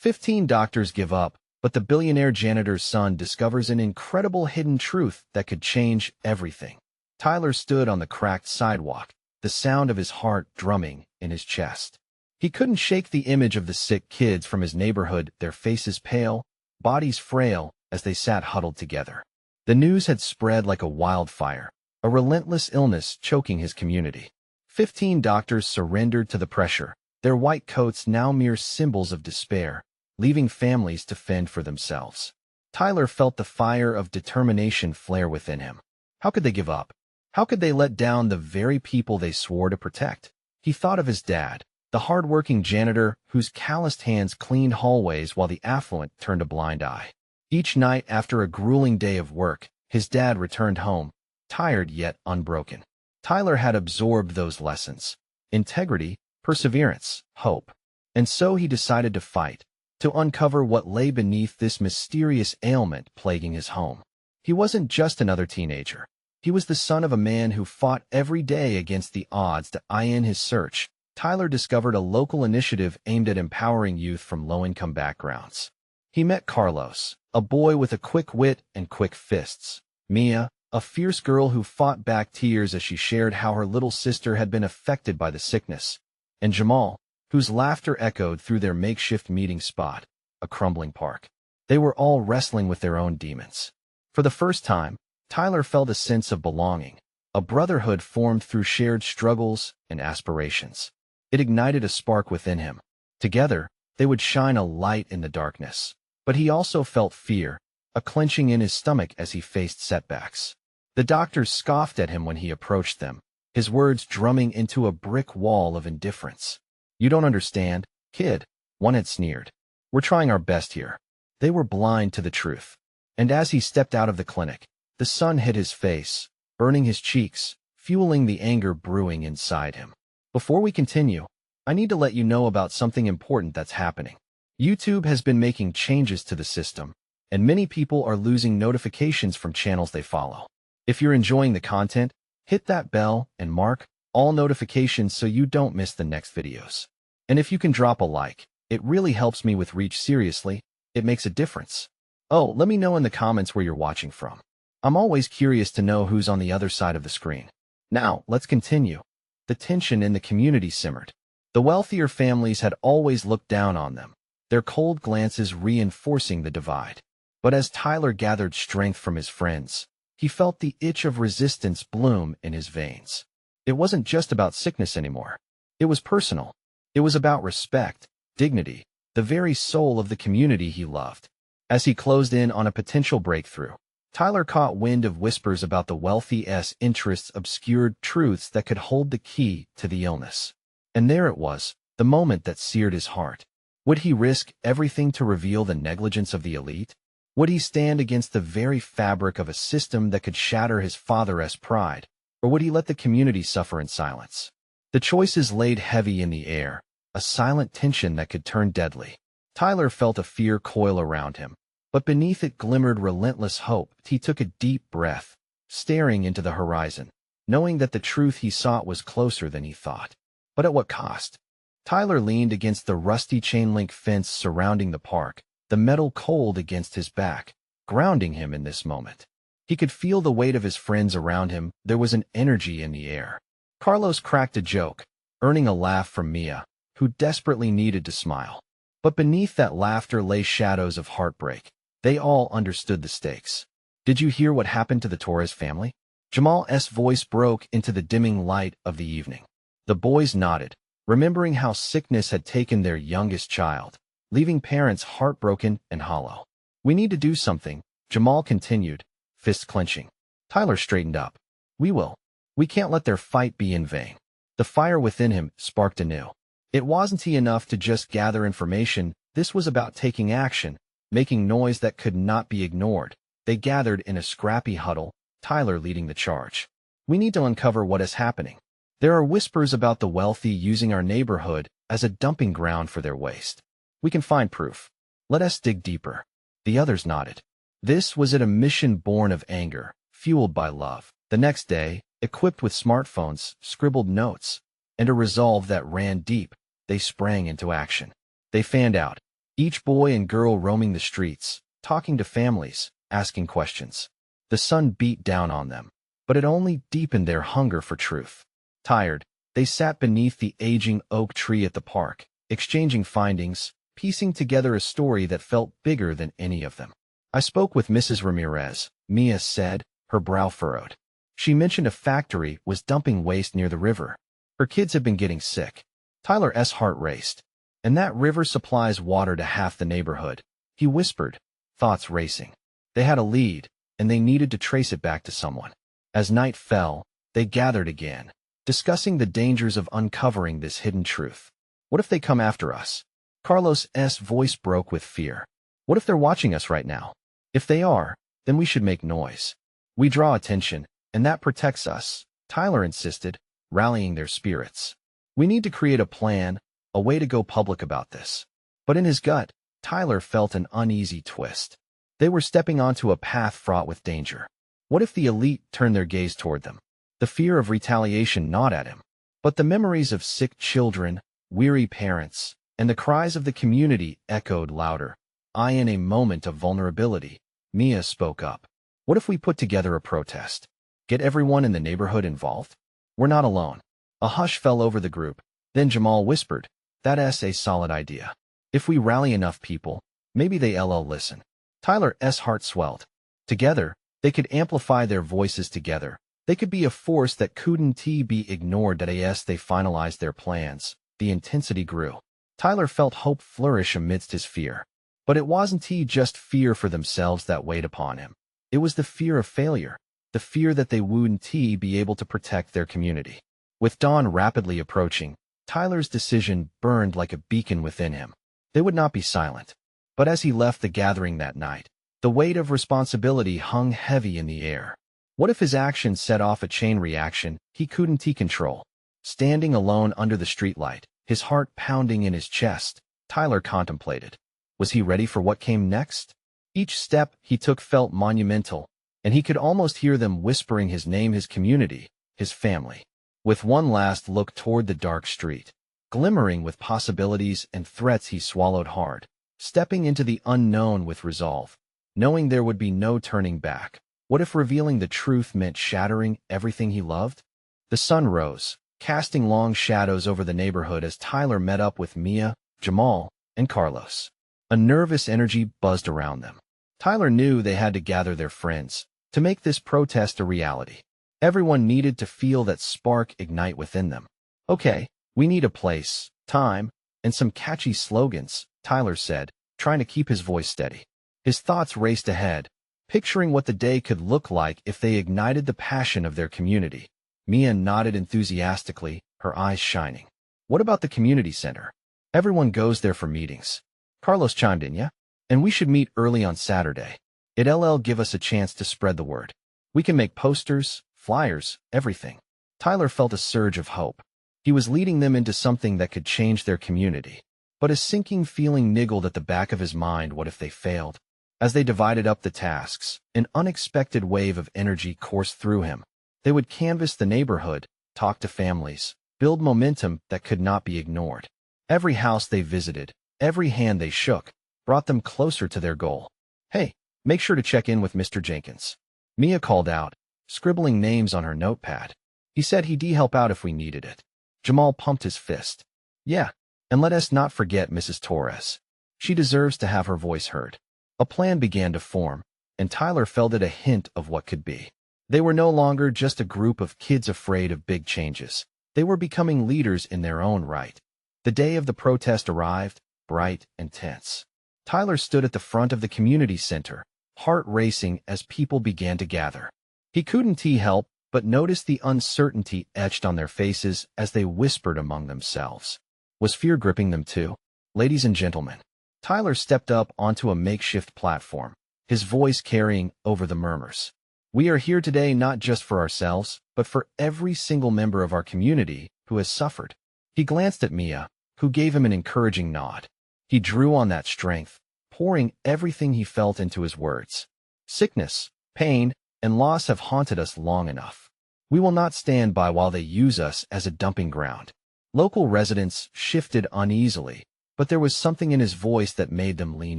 15 doctors give up, but the billionaire janitor's son discovers an incredible hidden truth that could change everything. Tyler stood on the cracked sidewalk, the sound of his heart drumming in his chest. He couldn't shake the image of the sick kids from his neighborhood, their faces pale, bodies frail, as they sat huddled together. The news had spread like a wildfire, a relentless illness choking his community. 15 doctors surrendered to the pressure, their white coats now mere symbols of despair, leaving families to fend for themselves. Tyler felt the fire of determination flare within him. How could they give up? How could they let down the very people they swore to protect? He thought of his dad, the hard-working janitor whose calloused hands cleaned hallways while the affluent turned a blind eye. Each night after a grueling day of work, his dad returned home, tired yet unbroken. Tyler had absorbed those lessons: integrity, perseverance, hope. And so he decided to fight, to uncover what lay beneath this mysterious ailment plaguing his home. He wasn't just another teenager. He was the son of a man who fought every day against the odds. In his search, Tyler discovered a local initiative aimed at empowering youth from low-income backgrounds. He met Carlos, a boy with a quick wit and quick fists; Mia, a fierce girl who fought back tears as she shared how her little sister had been affected by the sickness; and Jamal, whose laughter echoed through their makeshift meeting spot, a crumbling park. They were all wrestling with their own demons. For the first time, Tyler felt a sense of belonging, a brotherhood formed through shared struggles and aspirations. It ignited a spark within him. Together, they would shine a light in the darkness. But he also felt fear, a clenching in his stomach as he faced setbacks. The doctors scoffed at him when he approached them, his words drumming into a brick wall of indifference. "You don't understand, kid," one had sneered. "We're trying our best here." They were blind to the truth. And as he stepped out of the clinic, the sun hit his face, burning his cheeks, fueling the anger brewing inside him. Before we continue, I need to let you know about something important that's happening. YouTube has been making changes to the system, and many people are losing notifications from channels they follow. If you're enjoying the content, hit that bell and mark all notifications so you don't miss the next videos. And if you can drop a like, it really helps me with reach. Seriously, it makes a difference. Oh, let me know in the comments where you're watching from. I'm always curious to know who's on the other side of the screen. Now, let's continue. The tension in the community simmered. The wealthier families had always looked down on them, their cold glances reinforcing the divide. But as Tyler gathered strength from his friends, he felt the itch of resistance bloom in his veins. It wasn't just about sickness anymore. It was personal. It was about respect, dignity, the very soul of the community he loved. As he closed in on a potential breakthrough, Tyler caught wind of whispers about the wealthy's interests, obscured truths that could hold the key to the illness. And there it was, the moment that seared his heart. Would he risk everything to reveal the negligence of the elite? Would he stand against the very fabric of a system that could shatter his father's pride? Or would he let the community suffer in silence? The choices laid heavy in the air, a silent tension that could turn deadly. Tyler felt a fear coil around him, but beneath it glimmered relentless hope. He took a deep breath, staring into the horizon, knowing that the truth he sought was closer than he thought. But at what cost? Tyler leaned against the rusty chain-link fence surrounding the park, the metal cold against his back, grounding him in this moment. He could feel the weight of his friends around him. There was an energy in the air. Carlos cracked a joke, earning a laugh from Mia, who desperately needed to smile. But beneath that laughter lay shadows of heartbreak. They all understood the stakes. "Did you hear what happened to the Torres family?" Jamal's voice broke into the dimming light of the evening. The boys nodded, remembering how sickness had taken their youngest child, leaving parents heartbroken and hollow. "We need to do something," Jamal continued, fists clenching. Tyler straightened up. "We will. We can't let their fight be in vain." The fire within him sparked anew. It wasn't enough to just gather information. This was about taking action, making noise that could not be ignored. They gathered in a scrappy huddle, Tyler leading the charge. "We need to uncover what is happening. There are whispers about the wealthy using our neighborhood as a dumping ground for their waste. We can find proof. Let us dig deeper." The others nodded. This was a mission born of anger, fueled by love. The next day, equipped with smartphones, scribbled notes, and a resolve that ran deep, they sprang into action. They fanned out, each boy and girl roaming the streets, talking to families, asking questions. The sun beat down on them, but it only deepened their hunger for truth. Tired, they sat beneath the aging oak tree at the park, exchanging findings, piecing together a story that felt bigger than any of them. I spoke with Mrs. Ramirez, Mia said, her brow furrowed. She mentioned a factory was dumping waste near the river. Her kids have been getting sick. Tyler's heart raced. And that river supplies water to half the neighborhood. He whispered, thoughts racing. They had a lead, and they needed to trace it back to someone. As night fell, they gathered again, discussing the dangers of uncovering this hidden truth. What if they come after us? Carlos's voice broke with fear. What if they're watching us right now? If they are, then we should make noise. We draw attention, and that protects us, Tyler insisted, rallying their spirits. We need to create a plan, a way to go public about this. But in his gut, Tyler felt an uneasy twist. They were stepping onto a path fraught with danger. What if the elite turned their gaze toward them? The fear of retaliation gnawed at him. But the memories of sick children, weary parents, and the cries of the community echoed louder. In a moment of vulnerability, Mia spoke up. What if we put together a protest? Get everyone in the neighborhood involved? We're not alone. A hush fell over the group. Then Jamal whispered, that's a solid idea. If we rally enough people, maybe they'll listen. Tyler's heart swelled. Together, they could amplify their voices together. They could be a force that couldn't be ignored. As they finalized their plans, the intensity grew. Tyler felt hope flourish amidst his fear. But it wasn't just fear for themselves that weighed upon him. It was the fear of failure, the fear that they wouldn't be able to protect their community. With dawn rapidly approaching, Tyler's decision burned like a beacon within him. They would not be silent. But as he left the gathering that night, the weight of responsibility hung heavy in the air. What if his actions set off a chain reaction he couldn't control? Standing alone under the streetlight, his heart pounding in his chest, Tyler contemplated. Was he ready for what came next? Each step he took felt monumental, and he could almost hear them whispering his name, his community, his family. With one last look toward the dark street, glimmering with possibilities and threats, he swallowed hard, stepping into the unknown with resolve, knowing there would be no turning back. What if revealing the truth meant shattering everything he loved? The sun rose, casting long shadows over the neighborhood as Tyler met up with Mia, Jamal, and Carlos. A nervous energy buzzed around them. Tyler knew they had to gather their friends to make this protest a reality. Everyone needed to feel that spark ignite within them. Okay, we need a place, time, and some catchy slogans, Tyler said, trying to keep his voice steady. His thoughts raced ahead, picturing what the day could look like if they ignited the passion of their community. Mia nodded enthusiastically, her eyes shining. What about the community center? Everyone goes there for meetings. Carlos chimed in, yeah? And we should meet early on Saturday. It'll give us a chance to spread the word. We can make posters, flyers, everything. Tyler felt a surge of hope. He was leading them into something that could change their community. But a sinking feeling niggled at the back of his mind. What if they failed? As they divided up the tasks, an unexpected wave of energy coursed through him. They would canvass the neighborhood, talk to families, build momentum that could not be ignored. Every house they visited, every hand they shook, brought them closer to their goal. Hey, make sure to check in with Mr. Jenkins. Mia called out, scribbling names on her notepad. He said he'd help out if we needed it. Jamal pumped his fist. Yeah, and let us not forget Mrs. Torres. She deserves to have her voice heard. A plan began to form, and Tyler felt it a hint of what could be. They were no longer just a group of kids afraid of big changes. They were becoming leaders in their own right. The day of the protest arrived, bright and tense. Tyler stood at the front of the community center, heart racing as people began to gather. He couldn't help but notice the uncertainty etched on their faces as they whispered among themselves. Was fear gripping them too? Ladies and gentlemen, Tyler stepped up onto a makeshift platform, his voice carrying over the murmurs. We are here today not just for ourselves, but for every single member of our community who has suffered. He glanced at Mia, who gave him an encouraging nod. He drew on that strength, pouring everything he felt into his words. Sickness, pain, and loss have haunted us long enough. We will not stand by while they use us as a dumping ground. Local residents shifted uneasily, but there was something in his voice that made them lean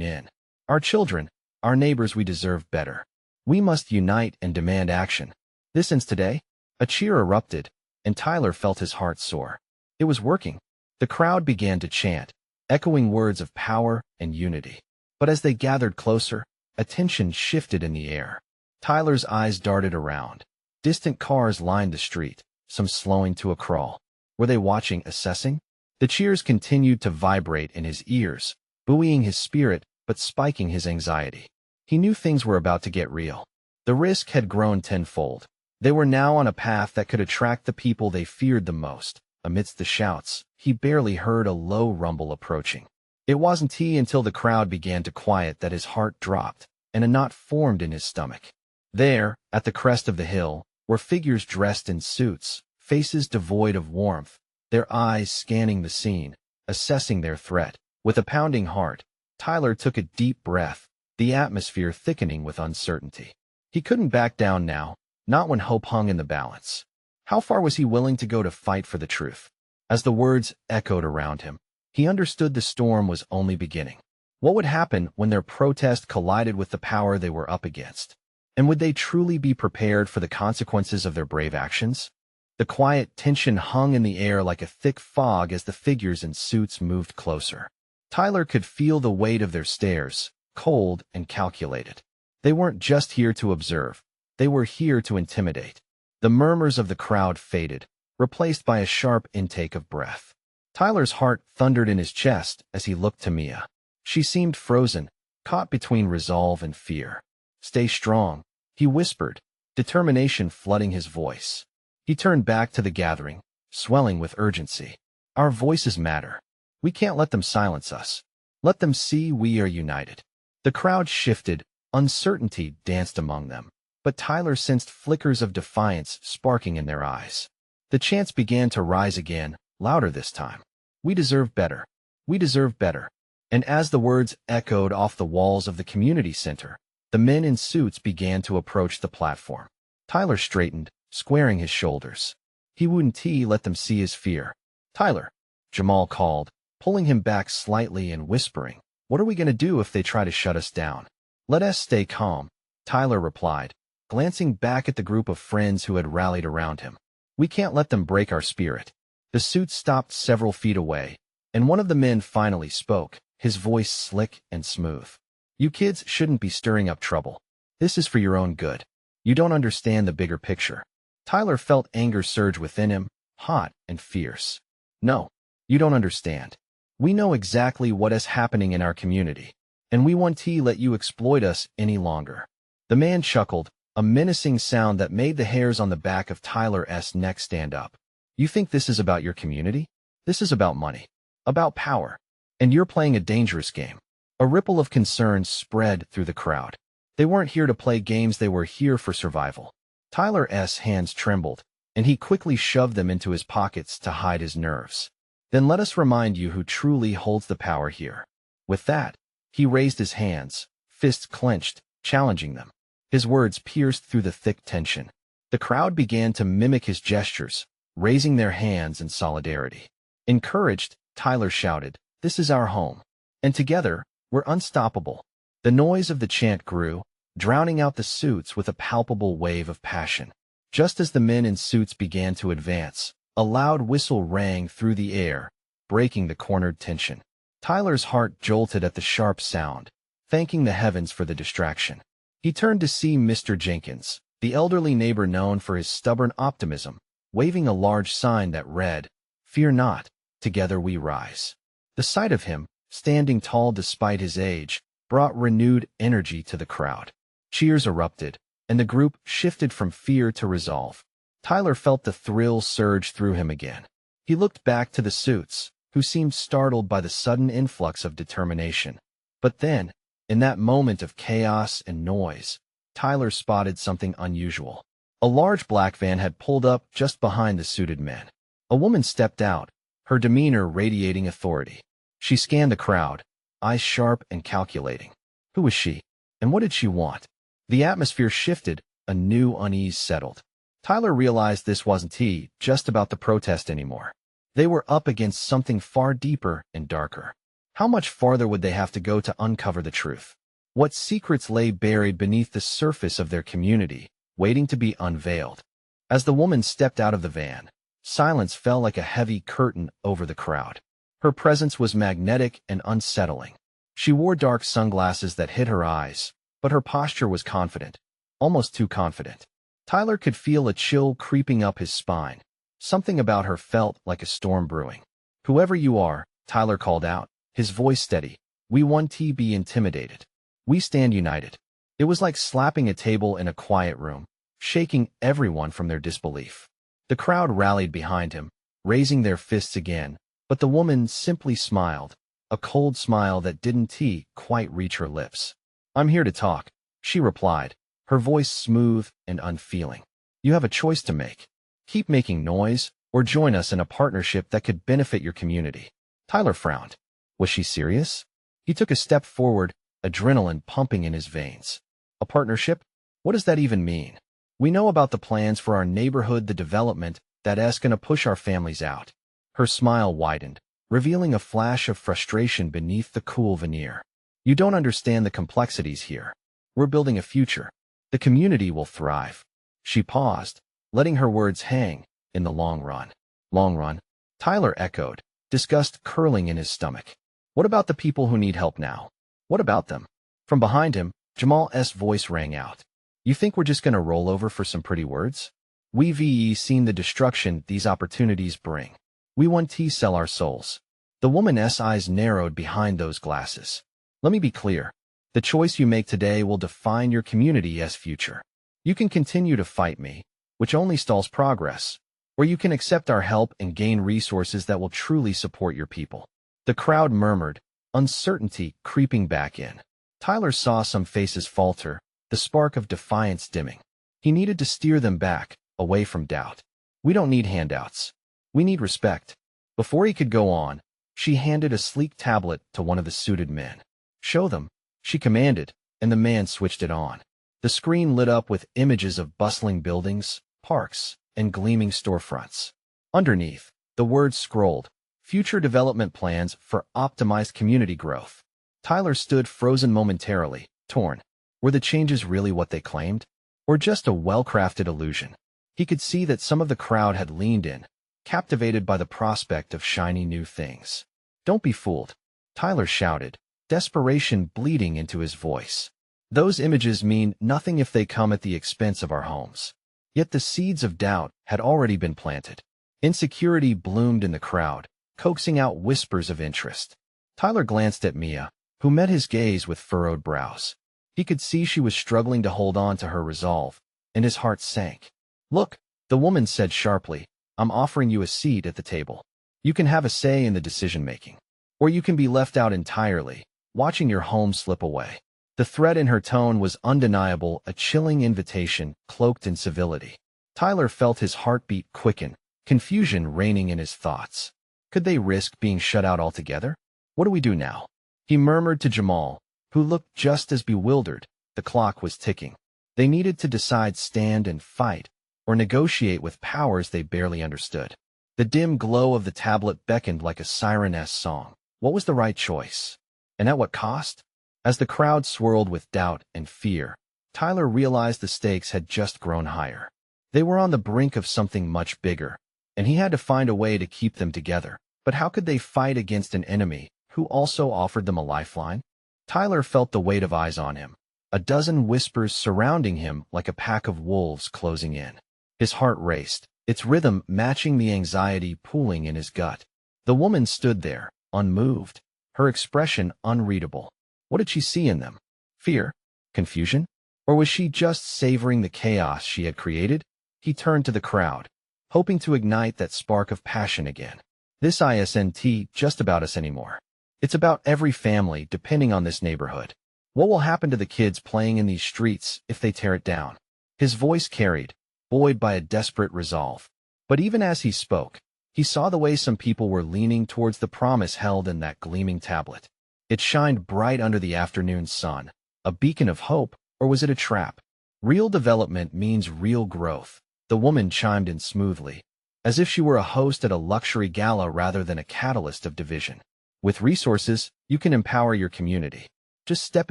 in. Our children, our neighbors, we deserve better. We must unite and demand action. This ends today. A cheer erupted, and Tyler felt his heart soar. It was working. The crowd began to chant, echoing words of power and unity. But as they gathered closer, attention shifted in the air. Tyler's eyes darted around. Distant cars lined the street, some slowing to a crawl. Were they watching, assessing? The cheers continued to vibrate in his ears, buoying his spirit but spiking his anxiety. He knew things were about to get real. The risk had grown tenfold. They were now on a path that could attract the people they feared the most. Amidst the shouts, he barely heard a low rumble approaching. It wasn't until the crowd began to quiet that his heart dropped, and a knot formed in his stomach. There, at the crest of the hill, were figures dressed in suits, faces devoid of warmth, their eyes scanning the scene, assessing their threat. With a pounding heart, Tyler took a deep breath, the atmosphere thickening with uncertainty. He couldn't back down now, not when hope hung in the balance. How far was he willing to go to fight for the truth? As the words echoed around him, he understood the storm was only beginning. What would happen when their protest collided with the power they were up against? And would they truly be prepared for the consequences of their brave actions? The quiet tension hung in the air like a thick fog as the figures in suits moved closer. Tyler could feel the weight of their stares, cold and calculated. They weren't just here to observe. They were here to intimidate. The murmurs of the crowd faded, replaced by a sharp intake of breath. Tyler's heart thundered in his chest as he looked to Mia. She seemed frozen, caught between resolve and fear. "Stay strong," he whispered, determination flooding his voice. He turned back to the gathering, swelling with urgency. "Our voices matter. We can't let them silence us. Let them see we are united." The crowd shifted, uncertainty danced among them, but Tyler sensed flickers of defiance sparking in their eyes. The chants began to rise again, louder this time. "We deserve better. We deserve better." And as the words echoed off the walls of the community center, the men in suits began to approach the platform. Tyler straightened, squaring his shoulders. He wouldn't let them see his fear. "Tyler," Jamal called, pulling him back slightly and whispering, "What are we going to do if they try to shut us down?" "Let us stay calm," Tyler replied, glancing back at the group of friends who had rallied around him. "We can't let them break our spirit." The suit stopped several feet away, and one of the men finally spoke, his voice slick and smooth. "You kids shouldn't be stirring up trouble. This is for your own good. You don't understand the bigger picture." Tyler felt anger surge within him, hot and fierce. "No, you don't understand. We know exactly what is happening in our community, and we won't let you exploit us any longer." The man chuckled, a menacing sound that made the hairs on the back of Tyler's neck stand up. "You think this is about your community? This is about money, about power, and you're playing a dangerous game." A ripple of concern spread through the crowd. They weren't here to play games, they were here for survival. Tyler's hands trembled, and he quickly shoved them into his pockets to hide his nerves. "Then let us remind you who truly holds the power here." With that, he raised his hands, fists clenched, challenging them. His words pierced through the thick tension. The crowd began to mimic his gestures, raising their hands in solidarity. Encouraged, Tyler shouted, "This is our home. And together, we're unstoppable." The noise of the chant grew, drowning out the suits with a palpable wave of passion. Just as the men in suits began to advance, a loud whistle rang through the air, breaking the cornered tension. Tyler's heart jolted at the sharp sound, thanking the heavens for the distraction. He turned to see Mr. Jenkins, the elderly neighbor known for his stubborn optimism, waving a large sign that read, "Fear not, together we rise." The sight of him, standing tall despite his age, brought renewed energy to the crowd. Cheers erupted, and the group shifted from fear to resolve. Tyler felt the thrill surge through him again. He looked back to the suits, who seemed startled by the sudden influx of determination. But then, in that moment of chaos and noise, Tyler spotted something unusual. A large black van had pulled up just behind the suited men. A woman stepped out, her demeanor radiating authority. She scanned the crowd, eyes sharp and calculating. Who was she, and what did she want? The atmosphere shifted, a new unease settled. Tyler realized this wasn't just about the protest anymore. They were up against something far deeper and darker. How much farther would they have to go to uncover the truth? What secrets lay buried beneath the surface of their community, waiting to be unveiled? As the woman stepped out of the van, silence fell like a heavy curtain over the crowd. Her presence was magnetic and unsettling. She wore dark sunglasses that hid her eyes, but her posture was confident, almost too confident. Tyler could feel a chill creeping up his spine. Something about her felt like a storm brewing. "Whoever you are," Tyler called out, his voice steady, "we won't be intimidated. We stand united." It was like slapping a table in a quiet room, shaking everyone from their disbelief. The crowd rallied behind him, raising their fists again, but the woman simply smiled, a cold smile that didn't quite reach her lips. "I'm here to talk," she replied, her voice smooth and unfeeling. "You have a choice to make. Keep making noise, or join us in a partnership that could benefit your community." Tyler frowned. Was she serious? He took a step forward, adrenaline pumping in his veins. "A partnership? What does that even mean?" "We know about the plans for our neighborhood, the development that's gonna push our families out." Her smile widened, revealing a flash of frustration beneath the cool veneer. "You don't understand the complexities here. We're building a future. The community will thrive." She paused, letting her words hang. "In the long run." "Long run?" Tyler echoed, disgust curling in his stomach. "What about the people who need help now? What about them?" From behind him, Jamal's voice rang out. "You think we're just gonna roll over for some pretty words? We've seen the destruction these opportunities bring. We want to sell our souls." The woman's eyes narrowed behind those glasses. "Let me be clear. The choice you make today will define your community's future. You can continue to fight me, which only stalls progress, or you can accept our help and gain resources that will truly support your people." The crowd murmured, uncertainty creeping back in. Tyler saw some faces falter, the spark of defiance dimming. He needed to steer them back, away from doubt. "We don't need handouts. We need respect." Before he could go on, she handed a sleek tablet to one of the suited men. "Show them," she commanded, and the man switched it on. The screen lit up with images of bustling buildings, parks, and gleaming storefronts. Underneath, the words scrolled, "Future development plans for optimized community growth." Tyler stood frozen momentarily, torn. Were the changes really what they claimed? Or just a well-crafted illusion? He could see that some of the crowd had leaned in, captivated by the prospect of shiny new things. "Don't be fooled," Tyler shouted, desperation bleeding into his voice. "Those images mean nothing if they come at the expense of our homes." Yet the seeds of doubt had already been planted. Insecurity bloomed in the crowd, coaxing out whispers of interest. Tyler glanced at Mia, who met his gaze with furrowed brows. He could see she was struggling to hold on to her resolve, and his heart sank. "Look," the woman said sharply, "I'm offering you a seat at the table. You can have a say in the decision-making. Or you can be left out entirely, watching your home slip away." The threat in her tone was undeniable, a chilling invitation cloaked in civility. Tyler felt his heartbeat quicken, confusion reigning in his thoughts. Could they risk being shut out altogether? "What do we do now?" he murmured to Jamal, who looked just as bewildered. The clock was ticking. They needed to decide: stand and fight, or negotiate with powers they barely understood. The dim glow of the tablet beckoned like a siren-esque song. What was the right choice? And at what cost? As the crowd swirled with doubt and fear, Tyler realized the stakes had just grown higher. They were on the brink of something much bigger, and he had to find a way to keep them together. But how could they fight against an enemy who also offered them a lifeline? Tyler felt the weight of eyes on him, a dozen whispers surrounding him like a pack of wolves closing in. His heart raced, its rhythm matching the anxiety pooling in his gut. The woman stood there, unmoved, her expression unreadable. What did she see in them? Fear? Confusion? Or was she just savoring the chaos she had created? He turned to the crowd, hoping to ignite that spark of passion again. "This isn't just about us anymore. It's about every family depending on this neighborhood. What will happen to the kids playing in these streets if they tear it down?" His voice carried, buoyed by a desperate resolve. But even as he spoke, he saw the way some people were leaning towards the promise held in that gleaming tablet. It shined bright under the afternoon sun, a beacon of hope, or was it a trap? "Real development means real growth," the woman chimed in smoothly, as if she were a host at a luxury gala rather than a catalyst of division. With resources, you can empower your community. Just step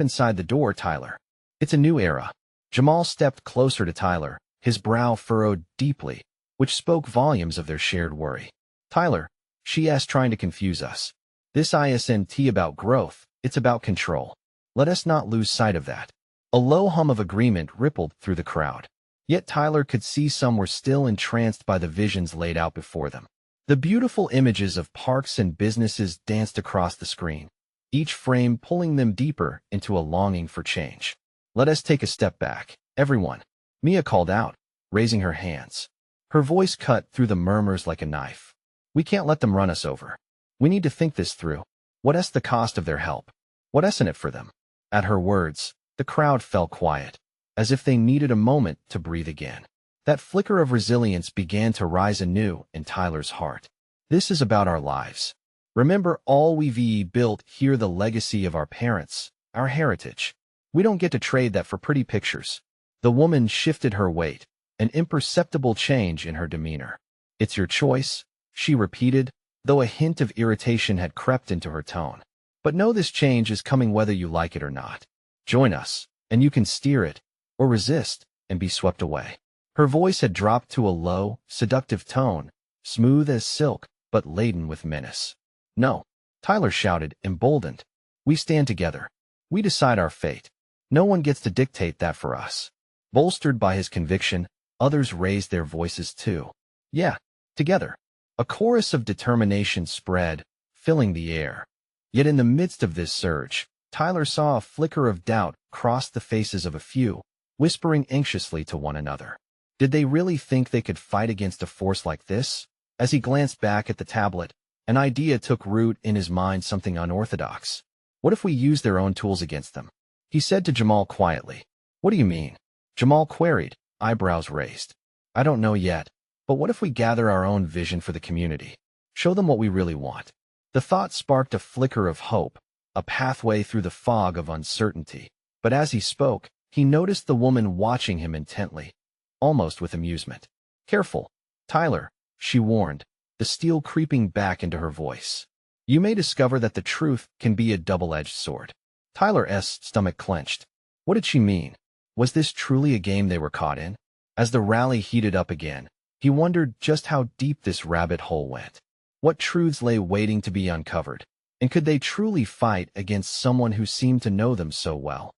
inside the door, Tyler. It's a new era. Jamal stepped closer to Tyler, his brow furrowed deeply, which spoke volumes of their shared worry. Tyler, she asked, trying to confuse us. This isn't about growth, it's about control. Let us not lose sight of that. A low hum of agreement rippled through the crowd. Yet Tyler could see some were still entranced by the visions laid out before them. The beautiful images of parks and businesses danced across the screen, each frame pulling them deeper into a longing for change. Let us take a step back, everyone, Mia called out, raising her hands. Her voice cut through the murmurs like a knife. We can't let them run us over. We need to think this through. What's the cost of their help? What's in it for them? At her words, the crowd fell quiet, as if they needed a moment to breathe again. That flicker of resilience began to rise anew in Tyler's heart. This is about our lives. Remember, all we've built here, the legacy of our parents, our heritage. We don't get to trade that for pretty pictures. The woman shifted her weight, an imperceptible change in her demeanor. It's your choice, she repeated, though a hint of irritation had crept into her tone. But know this change is coming whether you like it or not. Join us, and you can steer it, or resist, and be swept away. Her voice had dropped to a low, seductive tone, smooth as silk, but laden with menace. No, Tyler shouted, emboldened. We stand together. We decide our fate. No one gets to dictate that for us. Bolstered by his conviction, others raised their voices too. Yeah, together. A chorus of determination spread, filling the air. Yet in the midst of this surge, Tyler saw a flicker of doubt cross the faces of a few, whispering anxiously to one another. Did they really think they could fight against a force like this? As he glanced back at the tablet, an idea took root in his mind, something unorthodox. What if we use their own tools against them? He said to Jamal quietly. What do you mean? Jamal queried, eyebrows raised. I don't know yet, but what if we gather our own vision for the community? Show them what we really want. The thought sparked a flicker of hope, a pathway through the fog of uncertainty. But as he spoke, he noticed the woman watching him intently, almost with amusement. Careful, Tyler, she warned, the steel creeping back into her voice. You may discover that the truth can be a double-edged sword. Tyler's stomach clenched. What did she mean? Was this truly a game they were caught in? As the rally heated up again, he wondered just how deep this rabbit hole went. What truths lay waiting to be uncovered? And could they truly fight against someone who seemed to know them so well?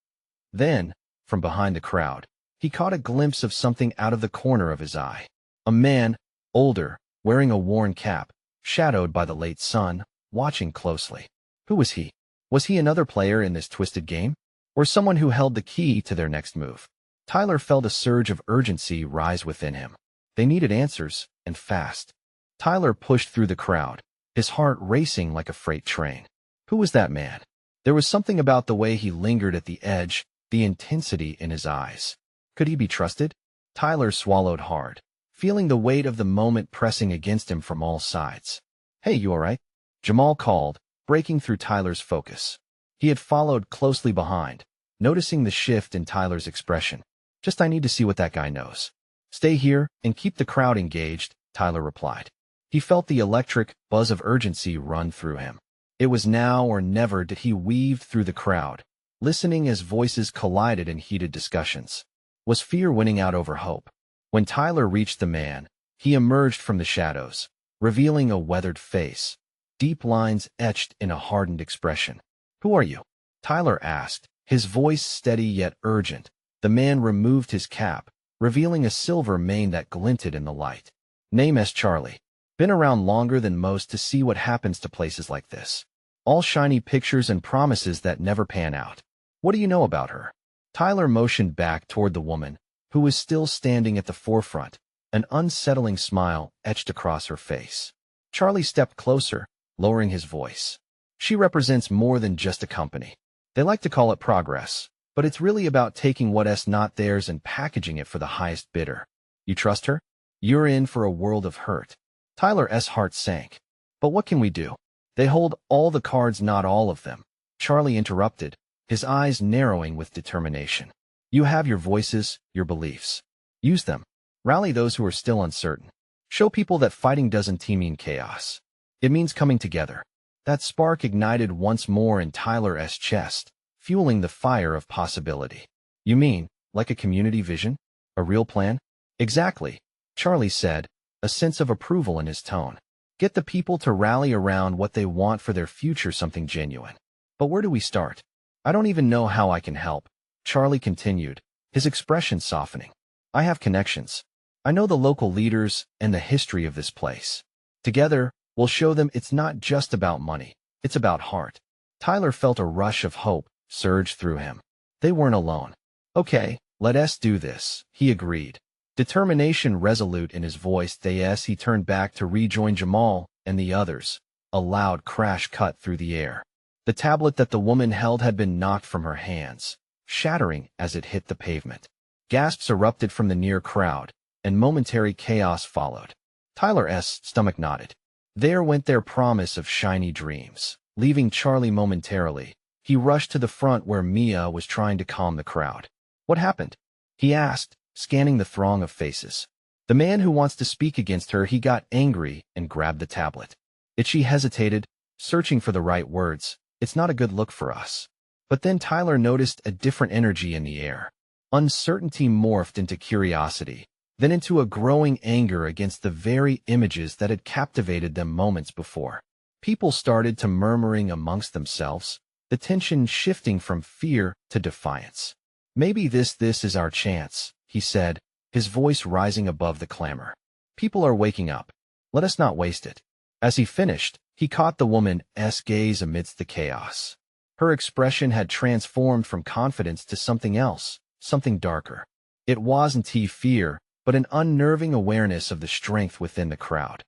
Then, from behind the crowd, he caught a glimpse of something out of the corner of his eye. A man, older, wearing a worn cap, shadowed by the late sun, watching closely. Who was he? Was he another player in this twisted game? Or someone who held the key to their next move? Tyler felt a surge of urgency rise within him. They needed answers, and fast. Tyler pushed through the crowd, his heart racing like a freight train. Who was that man? There was something about the way he lingered at the edge, the intensity in his eyes. Could he be trusted? Tyler swallowed hard, feeling the weight of the moment pressing against him from all sides. Hey, you all right? Jamal called, breaking through Tyler's focus. He had followed closely behind, noticing the shift in Tyler's expression. I need to see what that guy knows. Stay here and keep the crowd engaged, Tyler replied. He felt the electric buzz of urgency run through him. It was now or never did he weave through the crowd, listening as voices collided in heated discussions. Was fear winning out over hope? When Tyler reached the man, he emerged from the shadows, revealing a weathered face, deep lines etched in a hardened expression. Who are you? Tyler asked, his voice steady yet urgent. The man removed his cap, revealing a silver mane that glinted in the light. Name is Charlie. Been around longer than most to see what happens to places like this. All shiny pictures and promises that never pan out. What do you know about her? Tyler motioned back toward the woman, who was still standing at the forefront, an unsettling smile etched across her face. Charlie stepped closer, lowering his voice. She represents more than just a company. They like to call it progress, but it's really about taking what's not theirs and packaging it for the highest bidder. You trust her? You're in for a world of hurt. Tyler's heart sank. But what can we do? They hold all the cards, not all of them. Charlie interrupted, his eyes narrowing with determination. You have your voices, your beliefs. Use them. Rally those who are still uncertain. Show people that fighting doesn't mean chaos. It means coming together. That spark ignited once more in Tyler's chest, fueling the fire of possibility. You mean, like a community vision? A real plan? Exactly, Charlie said, a sense of approval in his tone. Get the people to rally around what they want for their future, something genuine. But where do we start? I don't even know how I can help, Charlie continued, his expression softening. I have connections. I know the local leaders and the history of this place. Together, we'll show them it's not just about money, it's about heart. Tyler felt a rush of hope surge through him. They weren't alone. Okay, let us do this, he agreed. Determination resolute in his voice as he turned back to rejoin Jamal and the others. A loud crash cut through the air. The tablet that the woman held had been knocked from her hands, shattering as it hit the pavement. Gasps erupted from the near crowd, and momentary chaos followed. Tyler's stomach knotted. There went their promise of shiny dreams. Leaving Charlie momentarily, he rushed to the front where Mia was trying to calm the crowd. What happened? He asked, scanning the throng of faces. The man who wants to speak against her, he got angry and grabbed the tablet. She hesitated, searching for the right words. It's not a good look for us. But then Tyler noticed a different energy in the air. Uncertainty morphed into curiosity, then into a growing anger against the very images that had captivated them moments before. People started to murmuring amongst themselves, the tension shifting from fear to defiance. Maybe this is our chance, he said, his voice rising above the clamor. People are waking up. Let us not waste it. As he finished, he caught the woman's gaze amidst the chaos. Her expression had transformed from confidence to something else, something darker. It wasn't fear, but an unnerving awareness of the strength within the crowd.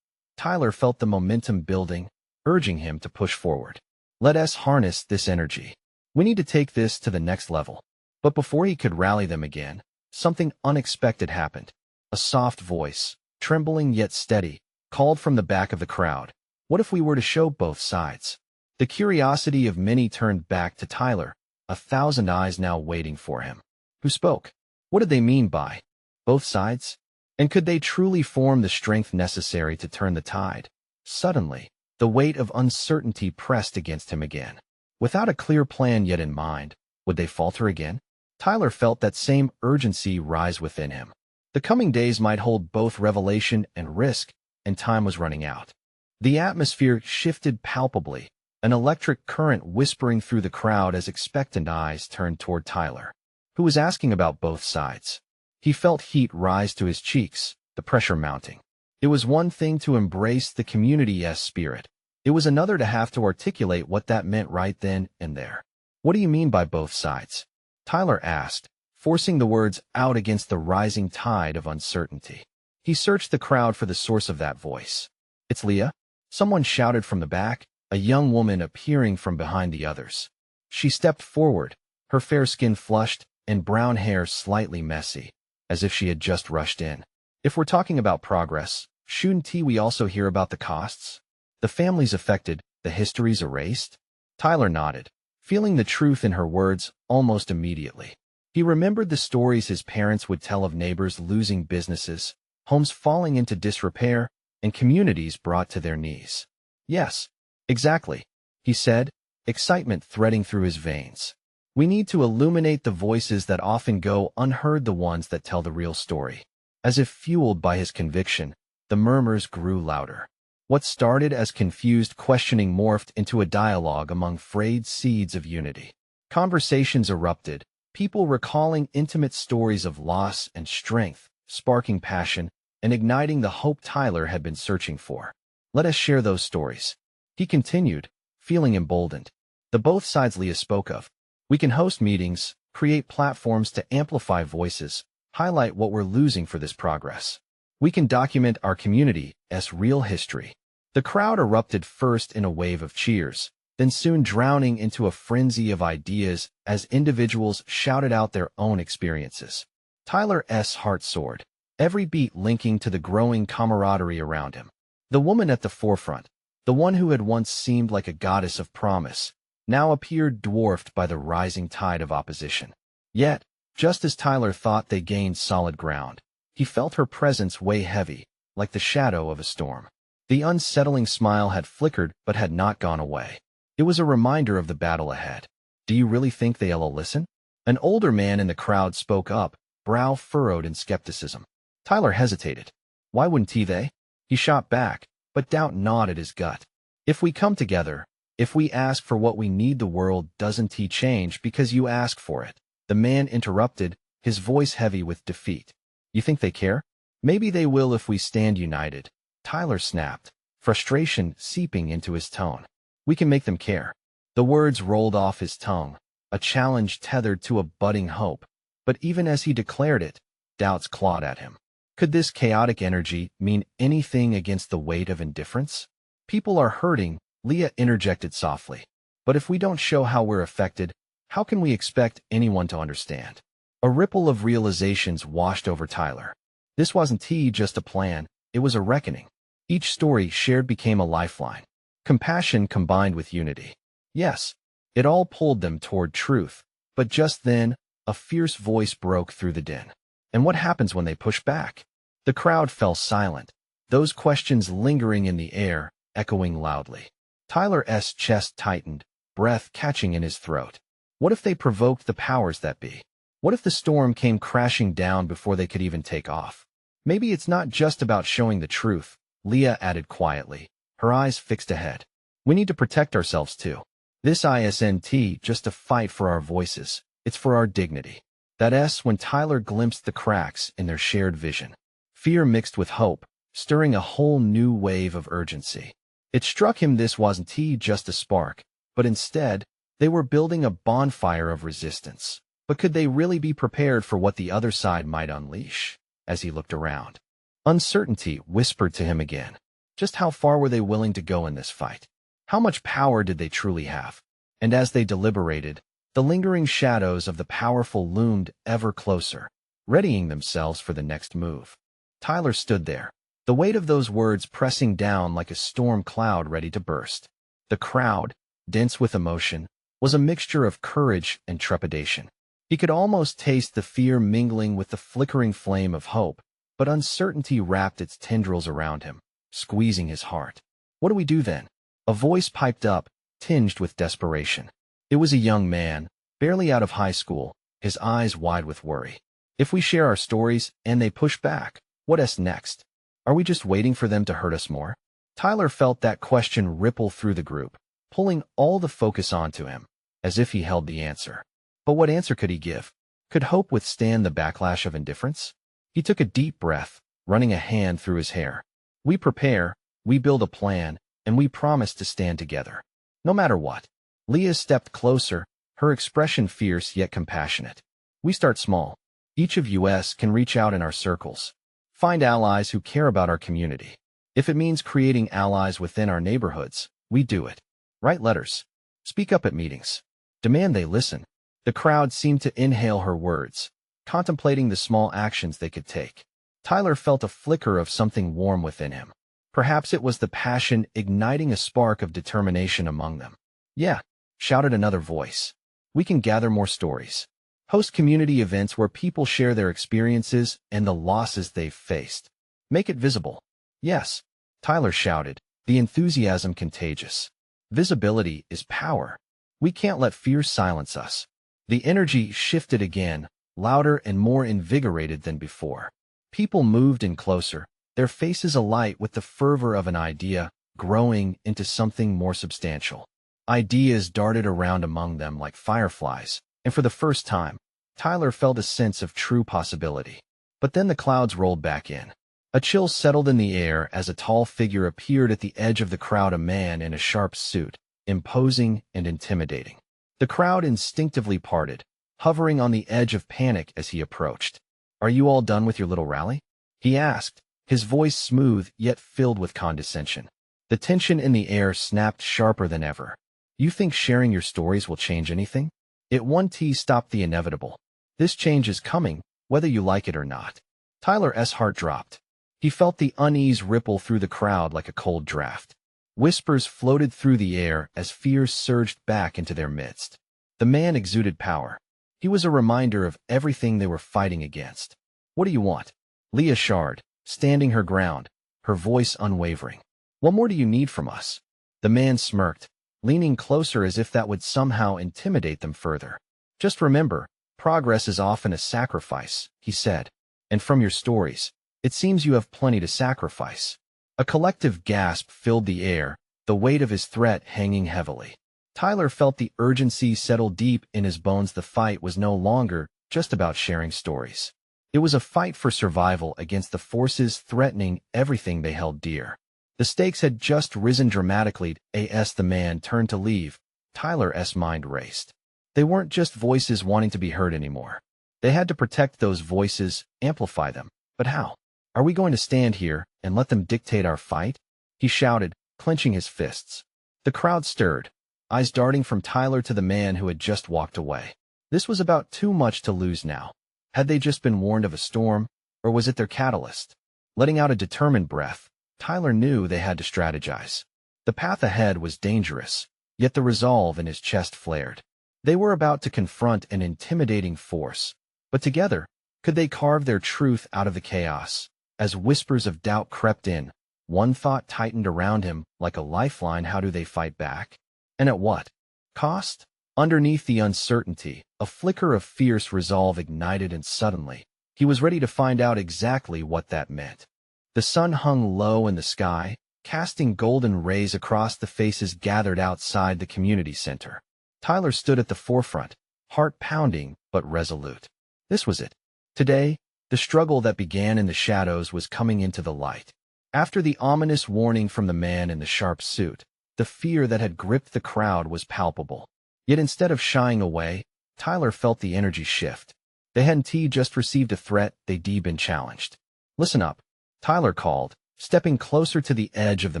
Tyler felt the momentum building, urging him to push forward. Let us harness this energy. We need to take this to the next level. But before he could rally them again, something unexpected happened. A soft voice, trembling yet steady, called from the back of the crowd. What if we were to show both sides? The curiosity of many turned back to Tyler, 1,000 eyes now waiting for him. Who spoke? What did they mean by both sides? And could they truly form the strength necessary to turn the tide? Suddenly, the weight of uncertainty pressed against him again. Without a clear plan yet in mind, would they falter again? Tyler felt that same urgency rise within him. The coming days might hold both revelation and risk, and time was running out. The atmosphere shifted palpably, an electric current whispering through the crowd as expectant eyes turned toward Tyler, who was asking about both sides. He felt heat rise to his cheeks, the pressure mounting. It was one thing to embrace the community's spirit. It was another to have to articulate what that meant right then and there. What do you mean by both sides? Tyler asked, forcing the words out against the rising tide of uncertainty. He searched the crowd for the source of that voice. It's Leah, someone shouted from the back, a young woman appearing from behind the others. She stepped forward, her fair skin flushed and brown hair slightly messy, as if she had just rushed in. If we're talking about progress, shouldn't we also hear about the costs? The families affected, the histories erased? Tyler nodded, feeling the truth in her words almost immediately. He remembered the stories his parents would tell of neighbors losing businesses, homes falling into disrepair, and communities brought to their knees. Yes, exactly, he said, excitement threading through his veins. We need to illuminate the voices that often go unheard, the ones that tell the real story. As if fueled by his conviction, the murmurs grew louder. What started as confused questioning morphed into a dialogue among frayed seeds of unity. Conversations erupted, people recalling intimate stories of loss and strength, sparking passion, and igniting the hope Tyler had been searching for. Let us share those stories, he continued, feeling emboldened. The both sides Leah spoke of. We can host meetings, create platforms to amplify voices, highlight what we're losing for this progress. We can document our community's real history. The crowd erupted first in a wave of cheers, then soon drowning into a frenzy of ideas as individuals shouted out their own experiences. Tyler's heart soared, every beat linking to the growing camaraderie around him. The woman at the forefront, the one who had once seemed like a goddess of promise, now appeared dwarfed by the rising tide of opposition. Yet, just as Tyler thought they gained solid ground, he felt her presence weigh heavy, like the shadow of a storm. The unsettling smile had flickered but had not gone away. It was a reminder of the battle ahead. Do you really think they'll listen? An older man in the crowd spoke up, brow furrowed in skepticism. Tyler hesitated. Why wouldn't they? He shot back, but doubt gnawed at his gut. If we come together, if we ask for what we need, the world doesn't change because you ask for it. The man interrupted, his voice heavy with defeat. You think they care? Maybe they will if we stand united. Tyler snapped, frustration seeping into his tone. We can make them care. The words rolled off his tongue, a challenge tethered to a budding hope. But even as he declared it, doubts clawed at him. Could this chaotic energy mean anything against the weight of indifference? People are hurting, Leah interjected softly. But if we don't show how we're affected, how can we expect anyone to understand? A ripple of realizations washed over Tyler. This wasn't just a plan, it was a reckoning. Each story shared became a lifeline. Compassion combined with unity. Yes, it all pulled them toward truth, but just then, a fierce voice broke through the din. And what happens when they push back? The crowd fell silent, those questions lingering in the air, echoing loudly. Tyler's chest tightened, breath catching in his throat. What if they provoked the powers that be? What if the storm came crashing down before they could even take off? Maybe it's not just about showing the truth, Leah added quietly, her eyes fixed ahead. We need to protect ourselves too. This isn't just a fight for our voices, it's for our dignity. That's when Tyler glimpsed the cracks in their shared vision. Fear mixed with hope, stirring a whole new wave of urgency. It struck him this wasn't just a spark, but instead, they were building a bonfire of resistance. But could they really be prepared for what the other side might unleash? As he looked around, uncertainty whispered to him again. Just how far were they willing to go in this fight? How much power did they truly have? And as they deliberated, the lingering shadows of the powerful loomed ever closer, readying themselves for the next move. Tyler stood there, the weight of those words pressing down like a storm cloud ready to burst. The crowd, dense with emotion, was a mixture of courage and trepidation. He could almost taste the fear mingling with the flickering flame of hope, but uncertainty wrapped its tendrils around him, squeezing his heart. What do we do then? A voice piped up, tinged with desperation. It was a young man, barely out of high school, his eyes wide with worry. If we share our stories and they push back, what's next? Are we just waiting for them to hurt us more? Tyler felt that question ripple through the group, pulling all the focus onto him, as if he held the answer. But what answer could he give? Could hope withstand the backlash of indifference? He took a deep breath, running a hand through his hair. We prepare, we build a plan, and we promise to stand together. No matter what. Leah stepped closer, her expression fierce yet compassionate. We start small. Each of us can reach out in our circles. Find allies who care about our community. If it means creating allies within our neighborhoods, we do it. Write letters. Speak up at meetings. Demand they listen. The crowd seemed to inhale her words, contemplating the small actions they could take. Tyler felt a flicker of something warm within him. Perhaps it was the passion igniting a spark of determination among them. Yeah, shouted another voice. We can gather more stories. Host community events where people share their experiences and the losses they've faced. Make it visible. Yes, Tyler shouted, the enthusiasm contagious. Visibility is power. We can't let fear silence us. The energy shifted again, louder and more invigorated than before. People moved in closer, their faces alight with the fervor of an idea, growing into something more substantial. Ideas darted around among them like fireflies, and for the first time, Tyler felt a sense of true possibility. But then the clouds rolled back in. A chill settled in the air as a tall figure appeared at the edge of the crowd, a man in a sharp suit, imposing and intimidating. The crowd instinctively parted, hovering on the edge of panic as he approached. Are you all done with your little rally? He asked, his voice smooth yet filled with condescension. The tension in the air snapped sharper than ever. You think sharing your stories will change anything? It won't stop the inevitable. This change is coming, whether you like it or not. Tyler's heart dropped. He felt the unease ripple through the crowd like a cold draft. Whispers floated through the air as fears surged back into their midst. The man exuded power. He was a reminder of everything they were fighting against. What do you want? Leah shard, standing her ground, her voice unwavering. What more do you need from us? The man smirked, leaning closer as if that would somehow intimidate them further. Just remember, progress is often a sacrifice, he said. And from your stories, it seems you have plenty to sacrifice. A collective gasp filled the air, the weight of his threat hanging heavily. Tyler felt the urgency settle deep in his bones. The fight was no longer just about sharing stories. It was a fight for survival against the forces threatening everything they held dear. The stakes had just risen dramatically as the man turned to leave. Tyler's mind raced. They weren't just voices wanting to be heard anymore. They had to protect those voices, amplify them. But how? Are we going to stand here and let them dictate our fight? He shouted, clenching his fists. The crowd stirred, eyes darting from Tyler to the man who had just walked away. This was about too much to lose now. Had they just been warned of a storm, or was it their catalyst? Letting out a determined breath, Tyler knew they had to strategize. The path ahead was dangerous, yet the resolve in his chest flared. They were about to confront an intimidating force, but together, could they carve their truth out of the chaos? As whispers of doubt crept in, one thought tightened around him like a lifeline. How do they fight back? And at what cost? Underneath the uncertainty, a flicker of fierce resolve ignited, and suddenly, he was ready to find out exactly what that meant. The sun hung low in the sky, casting golden rays across the faces gathered outside the community center. Tyler stood at the forefront, heart pounding but resolute. This was it. Today, the struggle that began in the shadows was coming into the light. After the ominous warning from the man in the sharp suit, the fear that had gripped the crowd was palpable. Yet instead of shying away, Tyler felt the energy shift. They hadn't just received a threat, they'd been challenged. Listen up, Tyler called, stepping closer to the edge of the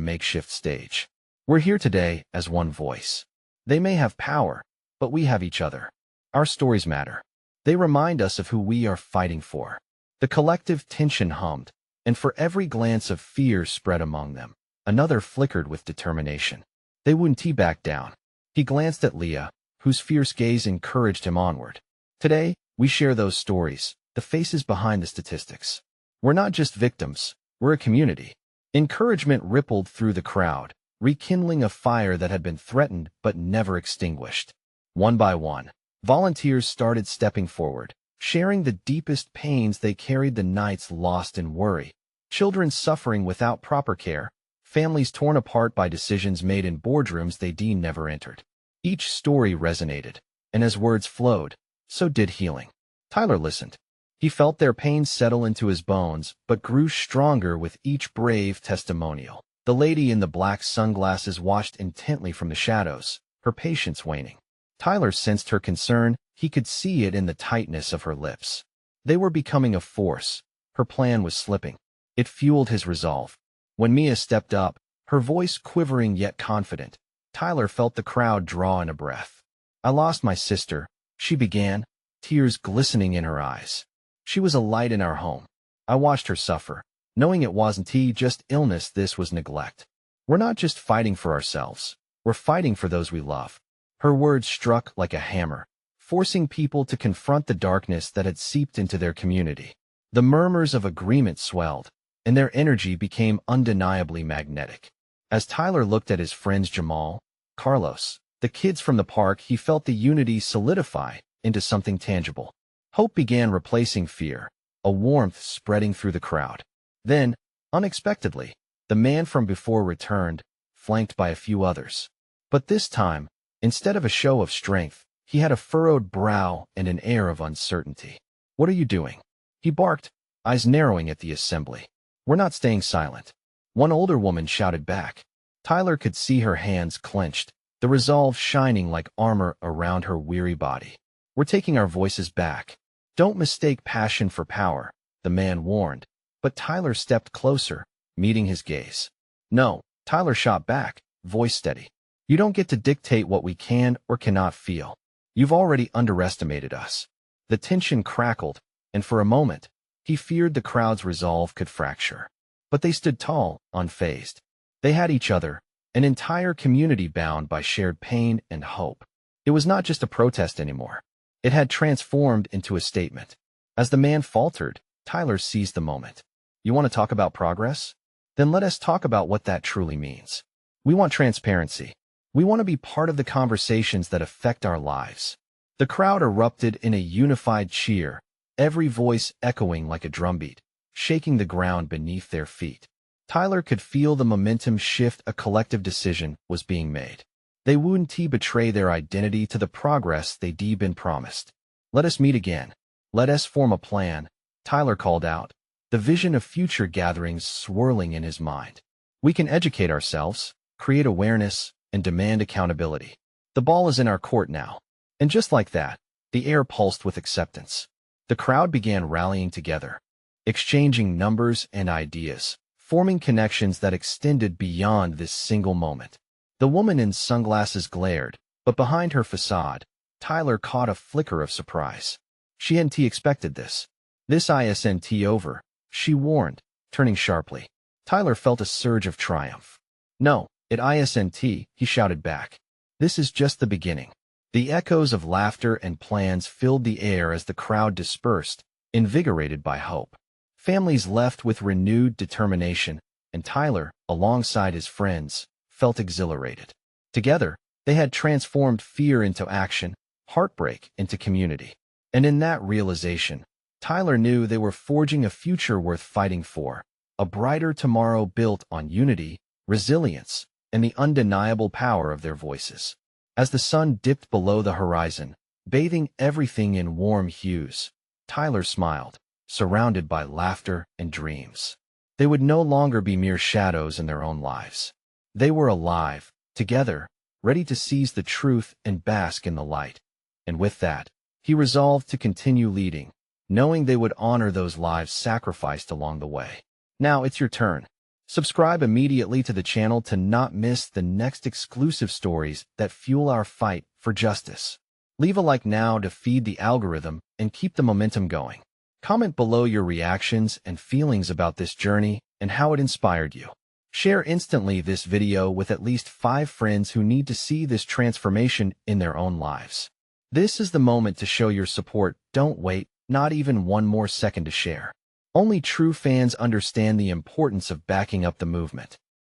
makeshift stage. We're here today as one voice. They may have power, but we have each other. Our stories matter. They remind us of who we are fighting for. The collective tension hummed, and for every glance of fear spread among them, another flickered with determination. They wouldn't back down. He glanced at Leah, whose fierce gaze encouraged him onward. Today, we share those stories, the faces behind the statistics. We're not just victims, we're a community. Encouragement rippled through the crowd, rekindling a fire that had been threatened but never extinguished. One by one, volunteers started stepping forward, sharing the deepest pains they carried, the nights lost in worry, children suffering without proper care, families torn apart by decisions made in boardrooms they never entered. Each story resonated, and as words flowed, so did healing. Tyler listened. He felt their pain settle into his bones, but grew stronger with each brave testimonial. The lady in the black sunglasses watched intently from the shadows, her patience waning. Tyler sensed her concern. He could see it in the tightness of her lips. They were becoming a force. Her plan was slipping. It fueled his resolve. When Mia stepped up, her voice quivering yet confident, Tyler felt the crowd draw in a breath. I lost my sister, she began, tears glistening in her eyes. She was a light in our home. I watched her suffer, knowing it wasn't just illness, this was neglect. We're not just fighting for ourselves, we're fighting for those we love. Her words struck like a hammer, forcing people to confront the darkness that had seeped into their community. The murmurs of agreement swelled, and their energy became undeniably magnetic. As Tyler looked at his friends Jamal, Carlos, the kids from the park, he felt the unity solidify into something tangible. Hope began replacing fear, a warmth spreading through the crowd. Then, unexpectedly, the man from before returned, flanked by a few others. But this time, instead of a show of strength, he had a furrowed brow and an air of uncertainty. What are you doing? He barked, eyes narrowing at the assembly. We're not staying silent. One older woman shouted back. Tyler could see her hands clenched, the resolve shining like armor around her weary body. We're taking our voices back. Don't mistake passion for power, the man warned, but Tyler stepped closer, meeting his gaze. No, Tyler shot back, voice steady. You don't get to dictate what we can or cannot feel. You've already underestimated us. The tension crackled, and for a moment, he feared the crowd's resolve could fracture. But they stood tall, unfazed. They had each other, an entire community bound by shared pain and hope. It was not just a protest anymore. It had transformed into a statement. As the man faltered, Tyler seized the moment. You want to talk about progress? Then let us talk about what that truly means. We want transparency. We want to be part of the conversations that affect our lives. The crowd erupted in a unified cheer, every voice echoing like a drumbeat, shaking the ground beneath their feet. Tyler could feel the momentum shift. A collective decision was being made. They wouldn't betray their identity to the progress they'd been promised. Let us meet again. Let us form a plan, Tyler called out, the vision of future gatherings swirling in his mind. We can educate ourselves, create awareness, and demand accountability. The ball is in our court now. And just like that, the air pulsed with acceptance. The crowd began rallying together, exchanging numbers and ideas, forming connections that extended beyond this single moment. The woman in sunglasses glared, but behind her facade, Tyler caught a flicker of surprise. She hadn't expected this. This isn't over, she warned, turning sharply. Tyler felt a surge of triumph. No, it isn't, he shouted back. This is just the beginning. The echoes of laughter and plans filled the air as the crowd dispersed, invigorated by hope. Families left with renewed determination, and Tyler, alongside his friends, felt exhilarated. Together, they had transformed fear into action, heartbreak into community. And in that realization, Tyler knew they were forging a future worth fighting for, a brighter tomorrow built on unity, resilience, and the undeniable power of their voices. As the sun dipped below the horizon, bathing everything in warm hues, Tyler smiled, surrounded by laughter and dreams. They would no longer be mere shadows in their own lives. They were alive, together, ready to seize the truth and bask in the light. And with that, he resolved to continue leading, knowing they would honor those lives sacrificed along the way. Now it's your turn. Subscribe immediately to the channel to not miss the next exclusive stories that fuel our fight for justice. Leave a like now to feed the algorithm and keep the momentum going. Comment below your reactions and feelings about this journey and how it inspired you. Share instantly this video with at least 5 friends who need to see this transformation in their own lives. This is the moment to show your support. Don't wait, not even one more second to share. Only true fans understand the importance of backing up the movement.